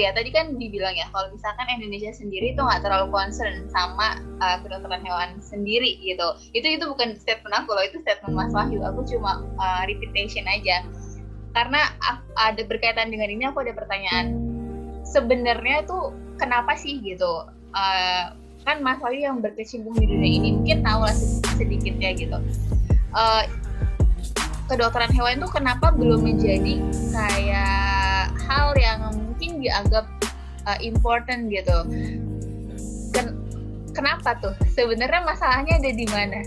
ya tadi kan dibilang ya kalau misalkan Indonesia sendiri itu nggak terlalu concern sama kedokteran hewan sendiri gitu. Itu bukan statement aku loh, itu statement Mas Wahyu. Aku cuma repetition aja. Karena ada berkaitan dengan ini, aku ada pertanyaan. Sebenarnya tuh kenapa sih gitu? Kan Mas Wahyu yang berkecimpung di dunia ini mungkin tahu lah sedikit ya gitu. Kedokteran hewan itu kenapa belum menjadi kayak hal yang mungkin dianggap important gitu? Kenapa tuh? Sebenarnya masalahnya ada di mana?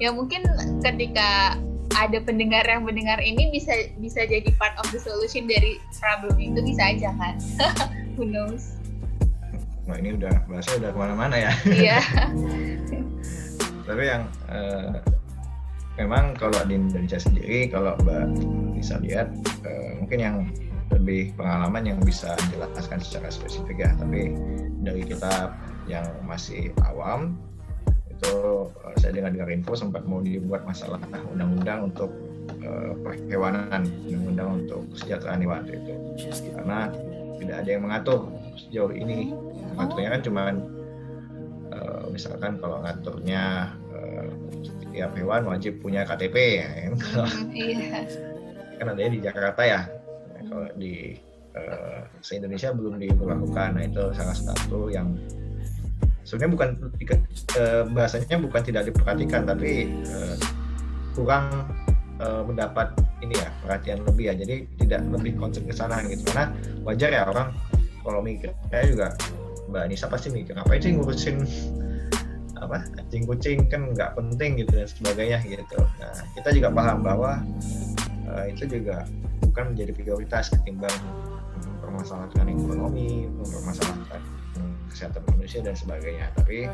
Ya mungkin ketika ada pendengar yang mendengar ini bisa jadi part of the solution dari problem itu, bisa aja kan? Who knows? Nah ini bahasanya udah kemana-mana ya. Iya. Tapi yang memang kalau di Indonesia sendiri, kalau Mbak bisa lihat, mungkin yang lebih pengalaman yang bisa dijelaskan secara spesifik ya. Tapi dari kita yang masih awam, itu saya dengar info sempat mau dibuat masalah undang-undang untuk perhewanan, undang-undang untuk kesejahteraan hewan itu. Karena tidak ada yang mengatur sejauh ini. Ngaturnya kan cuman misalkan kalau ngaturnya setiap hewan wajib punya KTP ya kan. Kan adanya di Jakarta ya. Kalau di se-Indonesia belum diberlakukan. Nah itu salah satu yang sebenarnya bukan bahasanya bukan tidak diperhatikan, tapi kurang mendapat ini ya perhatian lebih ya. Jadi tidak lebih concern ke sana gitu. Karena wajar ya orang kalau mikir, saya juga Mbak Nisa pasti mikir ngapain sih ngurusin anjing kucing, kan nggak penting gitu dan sebagainya gitu. Nah kita juga paham bahwa itu juga bukan menjadi prioritas ketimbang mempermasalahkan ekonomi, mempermasalahkan kesehatan manusia dan sebagainya. Tapi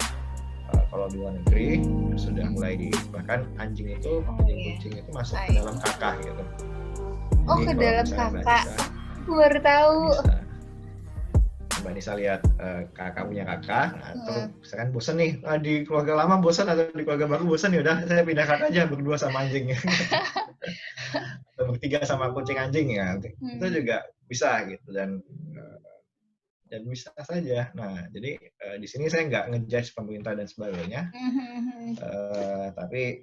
kalau di luar negeri sudah mulai bahkan anjing kucing itu masuk ke dalam kakak gitu. Oh, ke dalam kakak. Aku baru tahu. Mbak Nisa lihat kakak punya kakak, atau misalkan bosan nih di keluarga lama bosan atau di keluarga baru bosan, ya udah saya pindah kakak aja berdua sama anjing atau bertiga sama kucing anjing ya. Itu juga bisa gitu dan bisa saja. Nah jadi di sini saya nggak ngejudge pemerintah dan sebagainya, tapi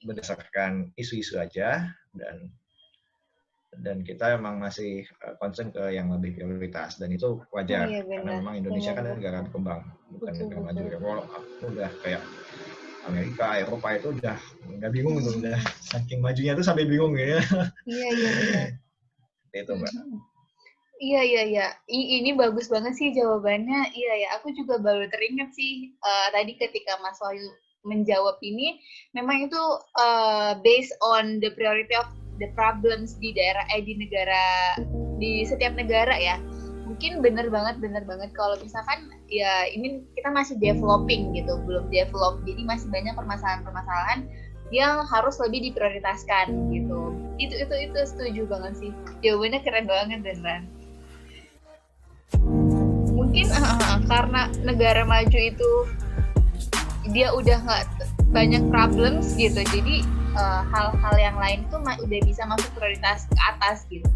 berdasarkan isu-isu aja dan kita memang masih concern ke yang lebih prioritas dan itu wajar. Karena memang Indonesia kan negara berkembang, bukan negara maju ya. Kalau udah kayak Amerika, Eropa itu udah bingung tuh, udah saking majunya tuh sampai bingung ya. Iya. Itu Mbak. Iya. Ini bagus banget sih jawabannya. Iya ya, aku juga baru teringat sih tadi ketika Mas Wahyu menjawab ini, memang itu based on the priority of the problems di daerah di setiap negara ya. Mungkin bener banget kalau misalkan ya ini kita masih developing gitu, belum develop, jadi masih banyak permasalahan yang harus lebih diprioritaskan gitu. Itu setuju banget sih, jawabannya keren banget beneran. Mungkin karena negara maju itu dia udah nggak banyak problems gitu, jadi hal-hal yang lain tuh udah bisa masuk prioritas ke atas gitu.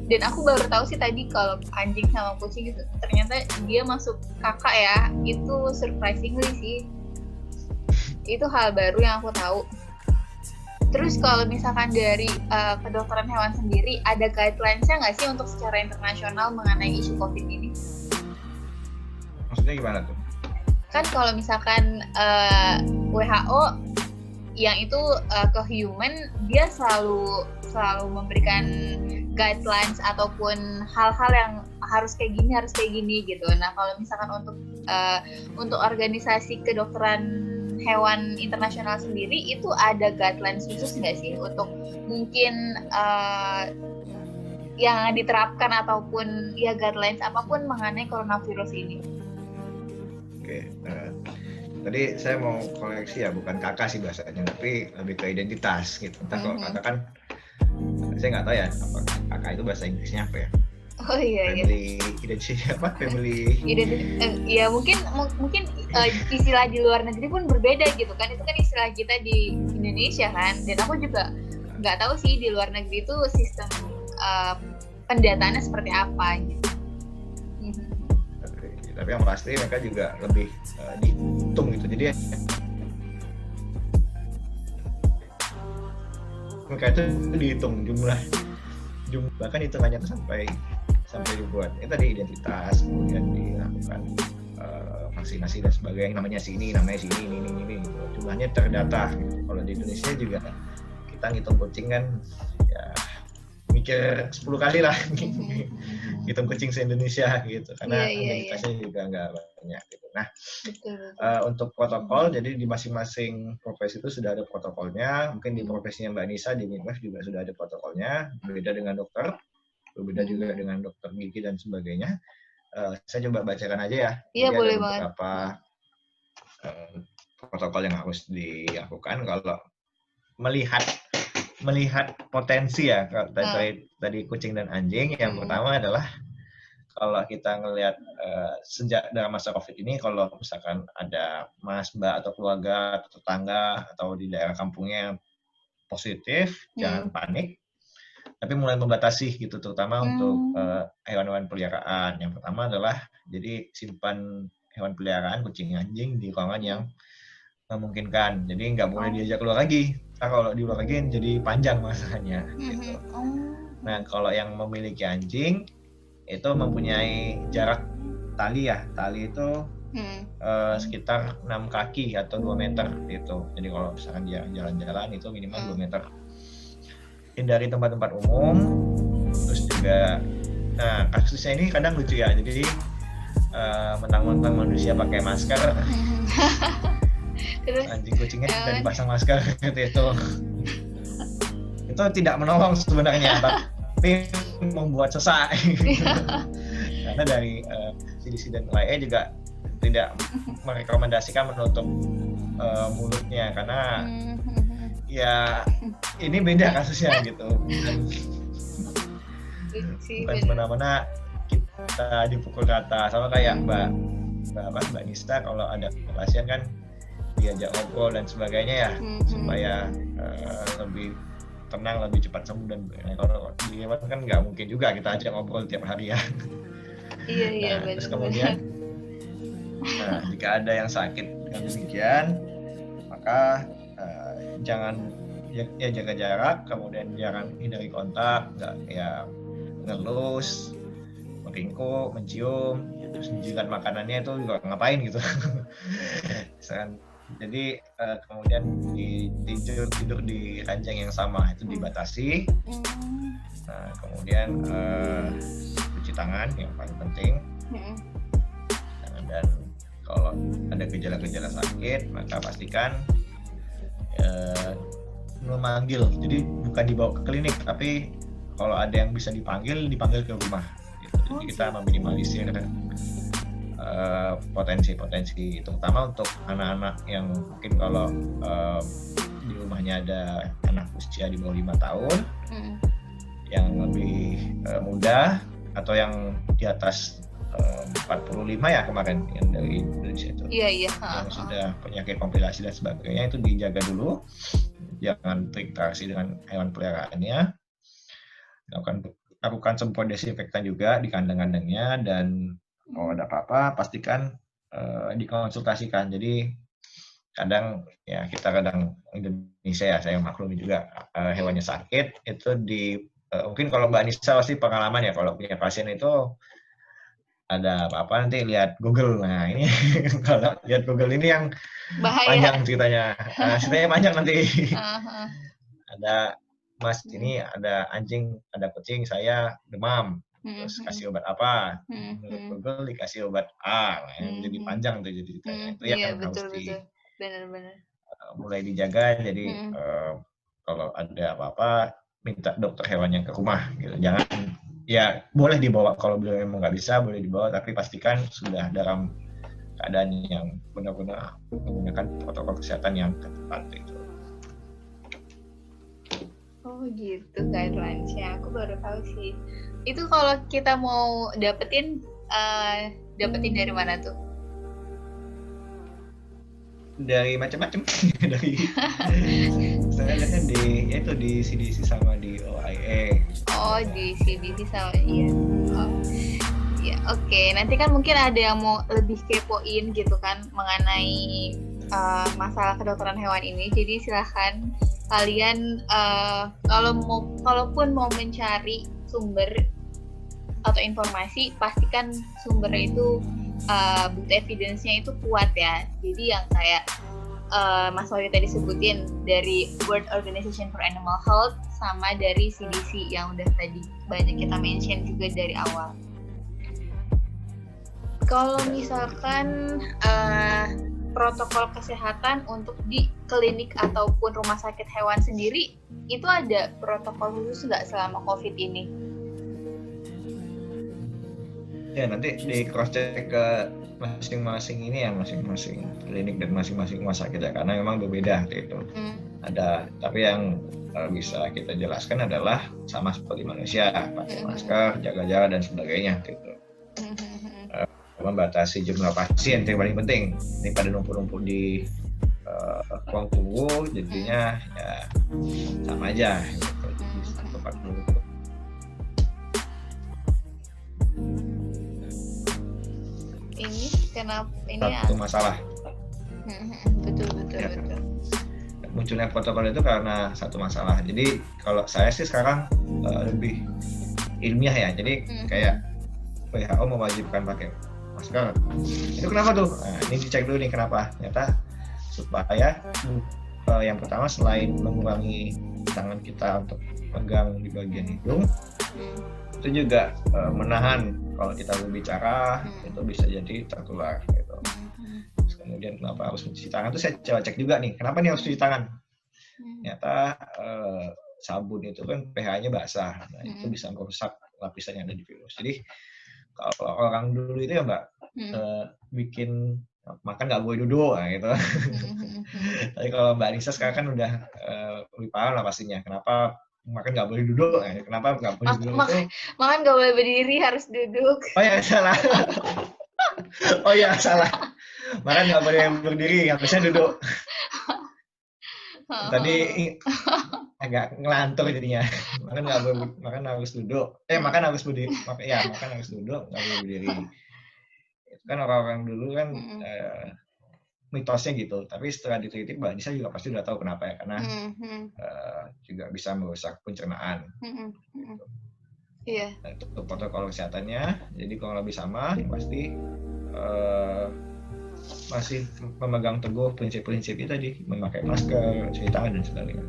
Dan aku baru tahu sih tadi kalau anjing sama kucing itu ternyata dia masuk kakak ya, itu surprisingly sih. Itu hal baru yang aku tahu. Terus kalau misalkan dari kedokteran hewan sendiri, ada guidelines-nya nggak sih untuk secara internasional mengenai isu COVID ini? Maksudnya gimana tuh? Kan kalau misalkan WHO yang itu ke human, dia selalu memberikan guidelines ataupun hal-hal yang harus kayak gini gitu. Nah kalau misalkan untuk organisasi kedokteran hewan internasional sendiri itu ada guidelines khusus nggak sih untuk mungkin yang diterapkan ataupun ya guidelines apapun mengenai coronavirus ini? Oke. Tadi saya mau koreksi ya, bukan kakak sih bahasanya, tapi lebih ke identitas gitu. Entah kalau kakak kan, saya nggak tahu ya, apa kakak itu bahasa Inggrisnya apa ya? Oh iya. Family identity apa? Family. Ya mungkin istilah di luar negeri pun berbeda gitu kan. Itu kan istilah kita di Indonesia kan. Dan aku juga nggak tahu sih di luar negeri itu sistem pendataannya seperti apa gitu. Tapi yang pasti mereka juga lebih dihitung gitu, jadi mereka itu dihitung jumlah bahkan hitungannya itu sampai dibuat tadi identitas, kemudian dilakukan vaksinasi dan sebagainya, namanya sini ini gitu. Jumlahnya terdata gitu. Kalau di Indonesia juga kita ngitung kucing kan ya mikir 10 kali lah hitung kucing se-Indonesia gitu, karena identitasnya juga nggak banyak gitu. Nah, untuk protokol, jadi di masing-masing profesi itu sudah ada protokolnya. Mungkin di profesinya Mbak Nisa di midwife juga sudah ada protokolnya, berbeda dengan dokter, berbeda juga dengan dokter gigi dan sebagainya. Saya coba bacakan aja ya. Iya, jadi boleh ada beberapa protokol yang harus dilakukan kalau melihat potensi ya. Tadi kucing dan anjing, yang pertama adalah kalau kita ngelihat sejak dalam masa COVID ini, kalau misalkan ada mas, mbak, atau keluarga, atau tetangga, atau di daerah kampungnya yang positif, jangan panik, tapi mulai membatasi gitu, terutama untuk hewan-hewan peliharaan. Yang pertama adalah, jadi simpan hewan peliharaan, kucing, anjing, di ruangan yang memungkinkan. Jadi nggak boleh diajak keluar lagi. Kalau di luar lagi jadi panjang masanya. Gitu. Nah, kalau yang memiliki anjing, itu mempunyai jarak tali ya. Tali itu sekitar 6 kaki atau 2 meter gitu. Jadi kalau misalkan dia jalan-jalan itu minimal 2 meter. Hindari tempat-tempat umum. Terus juga, nah kasusnya ini kadang lucu ya. Jadi mentang-mentang manusia pakai masker, terus anjing kucingnya sudah dipasang masker gitu. Itu tidak menolong sebenarnya, tapi membuat sesak. Karena dari CDC dan UAE juga tidak merekomendasikan menutup mulutnya, karena ya ini beda kasusnya gitu. Bukan semena-mena kita dipukul rata, sama kayak Mbak Nista, kalau ada pasien kan diajak ngobrol dan sebagainya ya, supaya lebih tenang, lebih cepat sembuh. Dan kalau di hewan kan nggak mungkin juga kita ajak ngobrol tiap hari ya. Iya, nah, terus kemudian jika ada yang sakit dengan demikian, maka jangan ya jaga jarak, kemudian jangan hindari kontak, nggak ya ngelus, meringkuk, mencium, terus menjilat makanannya itu juga ngapain gitu. Jadi kemudian tidur di ranjang yang sama itu dibatasi. Nah, kemudian cuci tangan yang paling penting. Dan kalau ada gejala-gejala sakit, maka pastikan memanggil. Jadi bukan dibawa ke klinik, tapi kalau ada yang bisa dipanggil ke rumah. Gitu. Jadi kita meminimalisir potensi-potensi, terutama untuk anak-anak yang mungkin kalau di rumahnya ada anak usia di bawah 5 tahun, yang lebih muda, atau yang di atas 45 ya kemarin yang dari Indonesia itu, yang sudah penyakit komplikasi dan sebagainya, itu dijaga dulu, jangan berinteraksi dengan hewan peliharaannya, lakukan semprot desinfektan juga di kandang-kandangnya, dan kalau ada apa-apa pastikan dikonsultasikan. Jadi kadang Indonesia ya, saya maklumi juga hewannya sakit itu mungkin kalau Mbak Nisa pasti pengalaman ya, kalau punya pasien itu ada apa-apa nanti lihat Google. Nah ini kalau lihat Google ini yang bahaya. Panjang ceritanya, panjang nanti. Ada mas ini ada anjing, ada kucing, saya demam. Terus kasih obat apa? Menurut Google dikasih obat A, jadi panjang tuh jadi ceritanya. Itu yang harus benar-benar mulai dijaga. Jadi kalau ada apa-apa minta dokter hewannya ke rumah gitu. Jangan, ya boleh dibawa kalau memang nggak bisa, boleh dibawa, tapi pastikan sudah dalam keadaan yang benar-benar menggunakan protokol kesehatan yang tepat itu. Oh gitu guidelines-nya, aku baru tahu sih. Itu kalau kita mau dapetin dari mana tuh? dari macam-macam dari saya lihatnya di CDC sama di OIE. Oh, di CDC sama iya. Oh. Ya, oke. Nanti kan mungkin ada yang mau lebih kepoin gitu kan mengenai masalah kedokteran hewan ini. Jadi silahkan kalian kalaupun mau mencari sumber atau informasi, pastikan sumbernya itu bukti evidence-nya itu kuat ya. Jadi yang kayak Mas Wahyu tadi sebutin dari World Organization for Animal Health sama dari CDC yang udah tadi banyak kita mention juga dari awal. Kalau misalkan protokol kesehatan untuk di klinik ataupun rumah sakit hewan sendiri, itu ada protokol khusus nggak selama COVID ini? Ya, nanti di cross check ke masing-masing ini ya, masing-masing klinik dan masing-masing rumah sakit ya, karena memang berbeda gitu. Ada, tapi yang bisa kita jelaskan adalah sama seperti manusia, pakai masker, jaga jarak dan sebagainya gitu. Membatasi jumlah pasien yang paling penting, daripada numpuk-numpuk di ruang tunggu, jadinya ya sama aja gitu, di satu tempat menumpuk. Ini kenapa ini satu masalah. Betul. Munculnya protokol itu karena satu masalah. Jadi kalau saya sih sekarang lebih ilmiah ya. Jadi kayak WHO mewajibkan pakai masker. Itu kenapa tuh? Nah, ini dicek dulu nih kenapa. Ternyata supaya yang pertama selain mengurangi tangan kita untuk pegang di bagian hidung, itu juga menahan kalau kita berbicara itu bisa jadi tertular gitu. Terus kemudian kenapa harus mencuci tangan? Itu saya coba cek juga nih. Kenapa nih harus cuci tangan? Ternyata sabun itu kan pH-nya basah. Nah, itu bisa merusak lapisan yang ada di virus. Jadi kalau orang dulu itu ya Mbak, bikin makan nggak boleh duduk gitu. Tapi kalau Mbak Nisa sekarang kan udah lebih paham lah pastinya kenapa makan nggak boleh duduk. Kenapa nggak boleh duduk itu? Makan nggak boleh berdiri, harus duduk. Oh ya salah. Makan nggak boleh berdiri, harusnya duduk. Tadi agak ngelantur jadinya. Makan harus duduk. Makan harus berdiri. Makan harus duduk, nggak boleh berdiri. Itu kan orang-orang dulu kan mitosnya gitu. Tapi setelah diteliti, Mbak Nisa juga pasti udah tahu kenapa ya. Karena juga bisa merusak pencernaan. Gitu. Iya. Nah, itu protokol kesehatannya. Jadi kalau lebih sama, yang pasti masih memegang teguh prinsip-prinsip itu tadi, memakai masker, cuci tangan dan sebagainya.